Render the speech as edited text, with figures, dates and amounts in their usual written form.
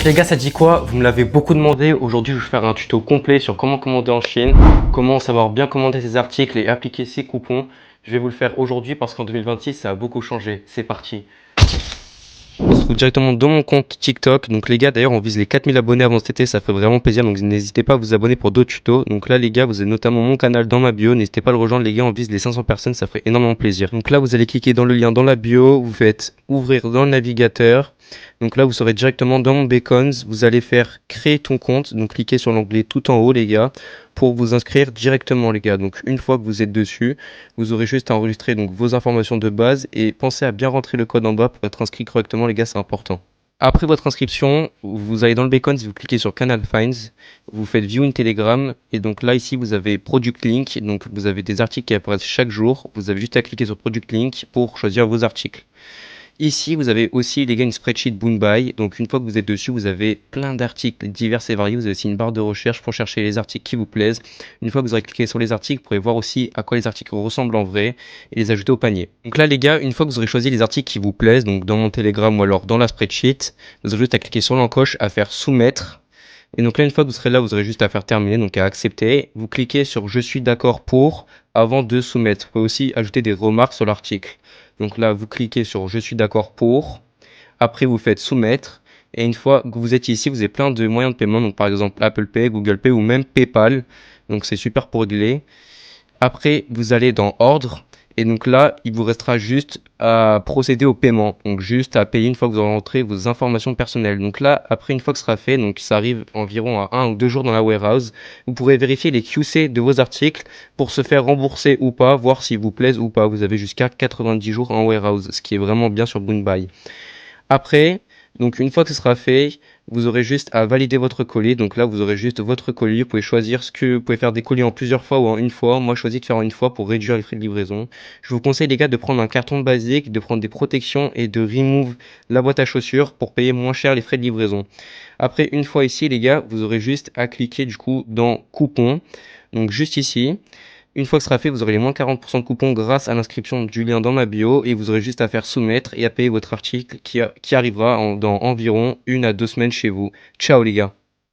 Les gars, ça dit quoi? Vous me l'avez beaucoup demandé. Aujourd'hui, je vais faire un tuto complet sur comment commander en Chine, comment savoir bien commander ses articles et appliquer ses coupons. Je vais vous le faire aujourd'hui parce qu'en 2026, ça a beaucoup changé. C'est parti. On se retrouve directement dans mon compte TikTok. Donc les gars, d'ailleurs, on vise les 4000 abonnés avant cet été, ça fait vraiment plaisir. Donc n'hésitez pas à vous abonner pour d'autres tutos. Donc là les gars, vous avez notamment mon canal dans ma bio. N'hésitez pas à le rejoindre les gars, on vise les 500 personnes, ça ferait énormément plaisir. Donc là, vous allez cliquer dans le lien dans la bio, vous faites ouvrir dans le navigateur. Donc là, vous serez directement dans mon Beacons. Vous allez faire créer ton compte. Donc cliquez sur l'onglet tout en haut les gars pour vous inscrire directement les gars. Donc une fois que vous êtes dessus, vous aurez juste à enregistrer donc vos informations de base et pensez à bien rentrer le code en bas pour être inscrit correctement les gars, c'est important. Après votre inscription, vous allez dans le Beacons, vous cliquez sur Canal Finds, vous faites View in Telegram et donc là ici vous avez Product Link, donc vous avez des articles qui apparaissent chaque jour, vous avez juste à cliquer sur Product Link pour choisir vos articles. Ici, vous avez aussi les gars une spreadsheet Boonbuy. Donc une fois que vous êtes dessus, vous avez plein d'articles divers et variés. Vous avez aussi une barre de recherche pour chercher les articles qui vous plaisent. Une fois que vous aurez cliqué sur les articles, vous pourrez voir aussi à quoi les articles ressemblent en vrai et les ajouter au panier. Donc là les gars, une fois que vous aurez choisi les articles qui vous plaisent, donc dans mon Telegram ou alors dans la spreadsheet, vous aurez juste à cliquer sur l'encoche, à faire soumettre. Et donc là, une fois que vous serez là, vous aurez juste à faire terminer, donc à accepter. Vous cliquez sur je suis d'accord pour avant de soumettre. Vous pouvez aussi ajouter des remarques sur l'article. Donc là, vous cliquez sur je suis d'accord pour. Après, vous faites soumettre. Et une fois que vous êtes ici, vous avez plein de moyens de paiement. Donc par exemple Apple Pay, Google Pay ou même PayPal. Donc c'est super pour régler. Après, vous allez dans ordre. Et donc là, il vous restera juste à procéder au paiement. Donc juste à payer une fois que vous aurez rentré vos informations personnelles. Donc là, après une fois que ce sera fait, donc ça arrive environ à 1 ou 2 jours dans la warehouse, vous pourrez vérifier les QC de vos articles pour se faire rembourser ou pas, voir s'ils vous plaisent ou pas. Vous avez jusqu'à 90 jours en warehouse, ce qui est vraiment bien sur Boonbuy. Après, donc une fois que ce sera fait, vous aurez juste à valider votre colis. Donc là, vous aurez juste votre colis. Vous pouvez choisir ce que vous pouvez faire des colis en plusieurs fois ou en une fois. Moi, je choisis de faire en une fois pour réduire les frais de livraison. Je vous conseille les gars de prendre un carton basique, de prendre des protections et de remove la boîte à chaussures pour payer moins cher les frais de livraison. Après, une fois ici, les gars, vous aurez juste à cliquer du coup dans coupon. Donc juste ici. Une fois que ce sera fait, vous aurez les moins 40% de coupons grâce à l'inscription du lien dans ma bio et vous aurez juste à faire soumettre et à payer votre article qui arrivera dans environ 1 à 2 semaines chez vous. Ciao les gars!